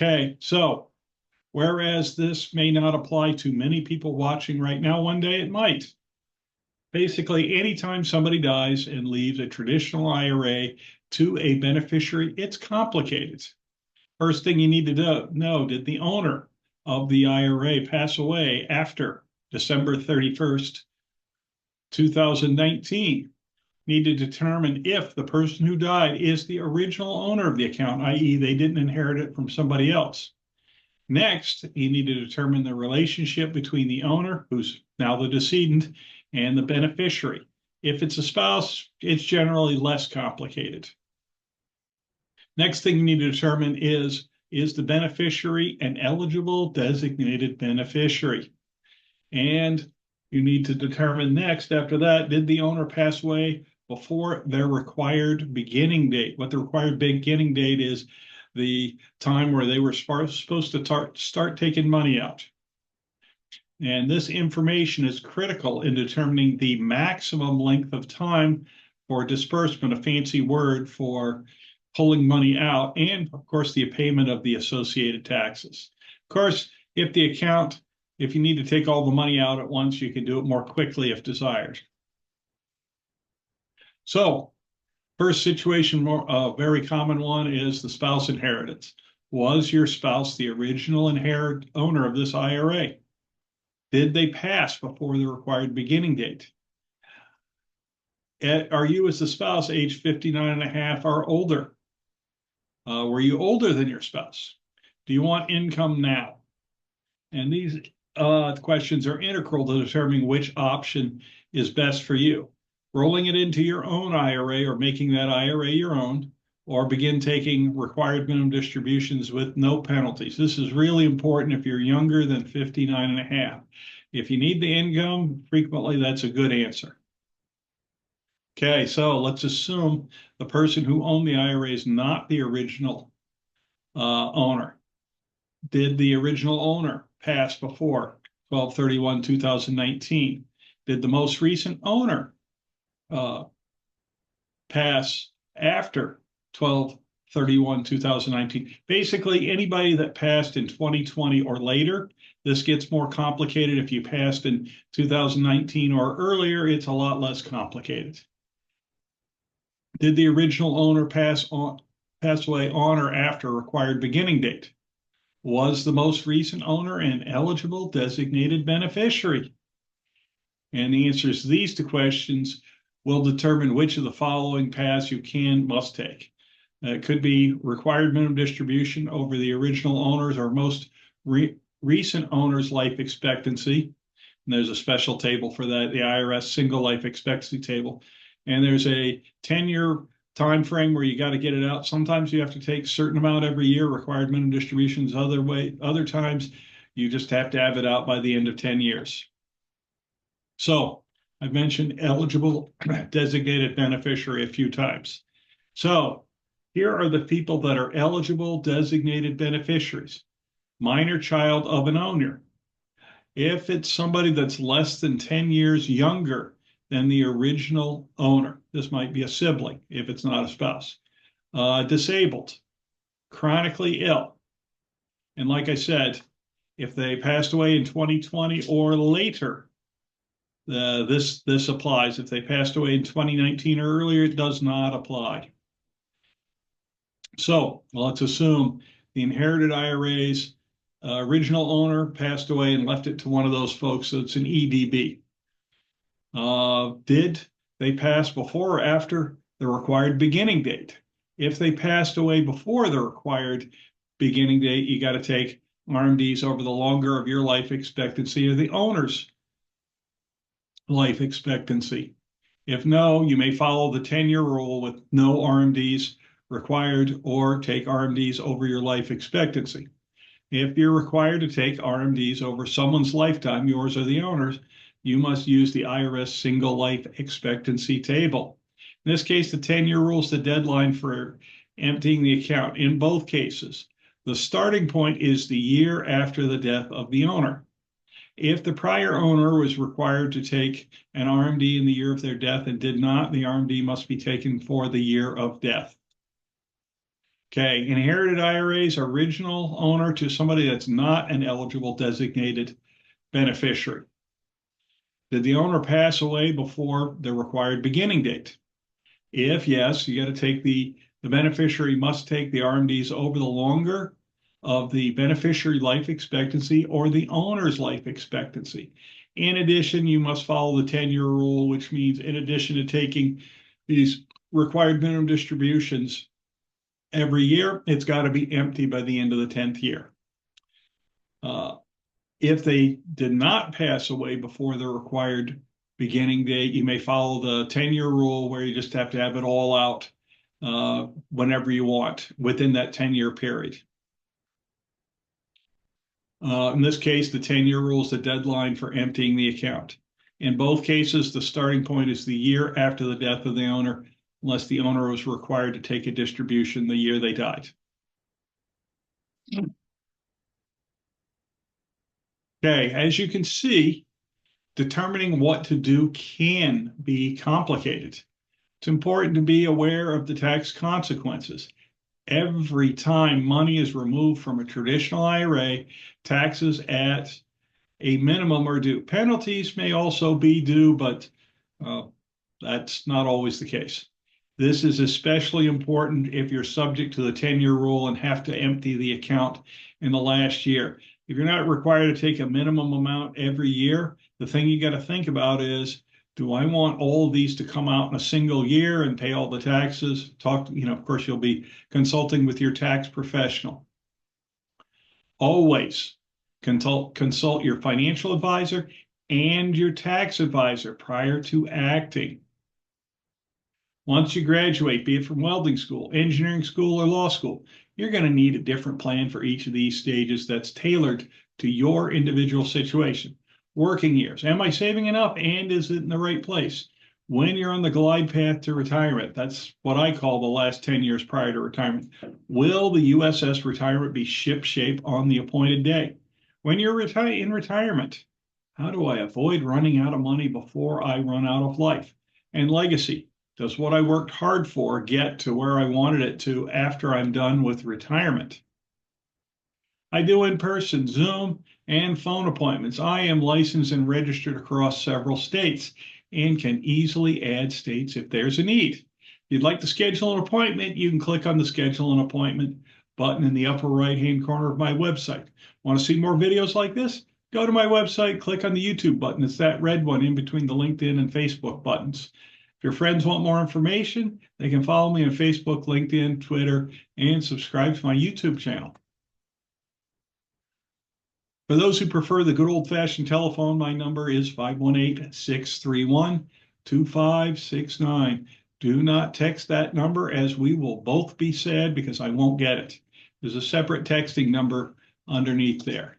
Okay, so whereas this may not apply to many people watching right now, one day it might. Basically, anytime somebody dies and leaves a traditional IRA to a beneficiary, it's complicated. First thing you need to know, did the owner of the IRA pass away after December 31st, 2019? Need to determine if the person who died is the original owner of the account, i.e. they didn't inherit it from somebody else. Next, you need to determine the relationship between the owner, who's now the decedent, and the beneficiary. If it's a spouse, it's generally less complicated. Next thing you need to determine is the beneficiary an eligible designated beneficiary? And you need to determine next, after that, did the owner pass away before their required beginning date? What the required beginning date is the time where they were supposed to start taking money out. And this information is critical in determining the maximum length of time for disbursement, a fancy word for pulling money out, and of course the payment of the associated taxes. Of course, if you need to take all the money out at once, you can do it more quickly if desired. So, first situation, a very common one, is the spouse inheritance. Was your spouse the original owner of this IRA? Did they pass before the required beginning date? Are you, as the spouse, age 59 and a half or older? Were you older than your spouse? Do you want income now? And these questions are integral to determining which option is best for you. Rolling it into your own IRA or making that IRA your own, or begin taking required minimum distributions with no penalties. This is really important if you're younger than 59 and a half. If you need the income, frequently that's a good answer. Okay, so let's assume the person who owned the IRA is not the original owner. Did the original owner pass before 12/31/2019? Did the most recent owner pass after 12/31/2019? Basically, anybody that passed in 2020 or later. This gets more complicated. If you passed in 2019 or earlier, it's a lot less complicated. Did the original owner pass away on or after required beginning date? Was the most recent owner an eligible designated beneficiary? And the answers to these two questions will determine which of the following paths you must take. It could be required minimum distribution over the original owner's or most recent owner's life expectancy. And there's a special table for that, the IRS single life expectancy table. And there's a 10-year time frame where you got to get it out. Sometimes you have to take a certain amount every year, required minimum distributions. Other times you just have to have it out by the end of 10 years. So I've mentioned eligible designated beneficiary a few times. So here are the people that are eligible designated beneficiaries. Minor child of an owner. If it's somebody that's less than 10 years younger than the original owner, this might be a sibling if it's not a spouse. Disabled, chronically ill. And like I said, if they passed away in 2020 or later, this applies. If they passed away in 2019 or earlier, it does not apply. So let's assume the inherited IRA's original owner passed away and left it to one of those folks, so it's an EDB. Did they pass before or after the required beginning date? If they passed away before the required beginning date, you got to take RMDs over the longer of your life expectancy or the owner's life expectancy. If no, you may follow the 10-year rule with no RMDs required or take RMDs over your life expectancy. If you're required to take RMDs over someone's lifetime, yours or the owner's, you must use the IRS single life expectancy table. In this case, the 10-year rule is the deadline for emptying the account. In both cases, the starting point is the year after the death of the owner. If the prior owner was required to take an RMD in the year of their death and did not, the RMD must be taken for the year of death. Okay, inherited IRAs, original owner to somebody that's not an eligible designated beneficiary. Did the owner pass away before the required beginning date? If yes, you got to take the beneficiary must take the RMDs over the longer of the beneficiary life expectancy or the owner's life expectancy. In addition, you must follow the 10-year rule, which means in addition to taking these required minimum distributions every year, it's got to be empty by the end of the 10th year. If they did not pass away before the required beginning date, you may follow the 10-year rule where you just have to have it all out whenever you want within that 10-year period. In this case, the 10-year rule is the deadline for emptying the account. In both cases, the starting point is the year after the death of the owner, unless the owner was required to take a distribution the year they died. Okay, as you can see, determining what to do can be complicated. It's important to be aware of the tax consequences. Every time money is removed from a traditional IRA, taxes at a minimum are due. Penalties may also be due, but that's not always the case. This is especially important if you're subject to the 10-year rule and have to empty the account in the last year. If you're not required to take a minimum amount every year, the thing you got to think about is, do I want all of these to come out in a single year and pay all the taxes? Of course, you'll be consulting with your tax professional. Always consult your financial advisor and your tax advisor prior to acting. Once you graduate, be it from welding school, engineering school, or law school, you're going to need a different plan for each of these stages that's tailored to your individual situation. Working years. Am I saving enough, and is it in the right place? When you're on the glide path to retirement, that's what I call the last 10 years prior to retirement. Will the USS retirement be shipshape on the appointed day? When you're in retirement, how do I avoid running out of money before I run out of life? And legacy. Does what I worked hard for get to where I wanted it to after I'm done with retirement? I do in-person, Zoom, and phone appointments. I am licensed and registered across several states and can easily add states if there's a need. If you'd like to schedule an appointment, you can click on the Schedule an Appointment button in the upper right-hand corner of my website. Want to see more videos like this? Go to my website, click on the YouTube button. It's that red one in between the LinkedIn and Facebook buttons. If your friends want more information, they can follow me on Facebook, LinkedIn, Twitter, and subscribe to my YouTube channel. For those who prefer the good old-fashioned telephone, my number is 518-631-2569. Do not text that number, as we will both be sad because I won't get it. There's a separate texting number underneath there.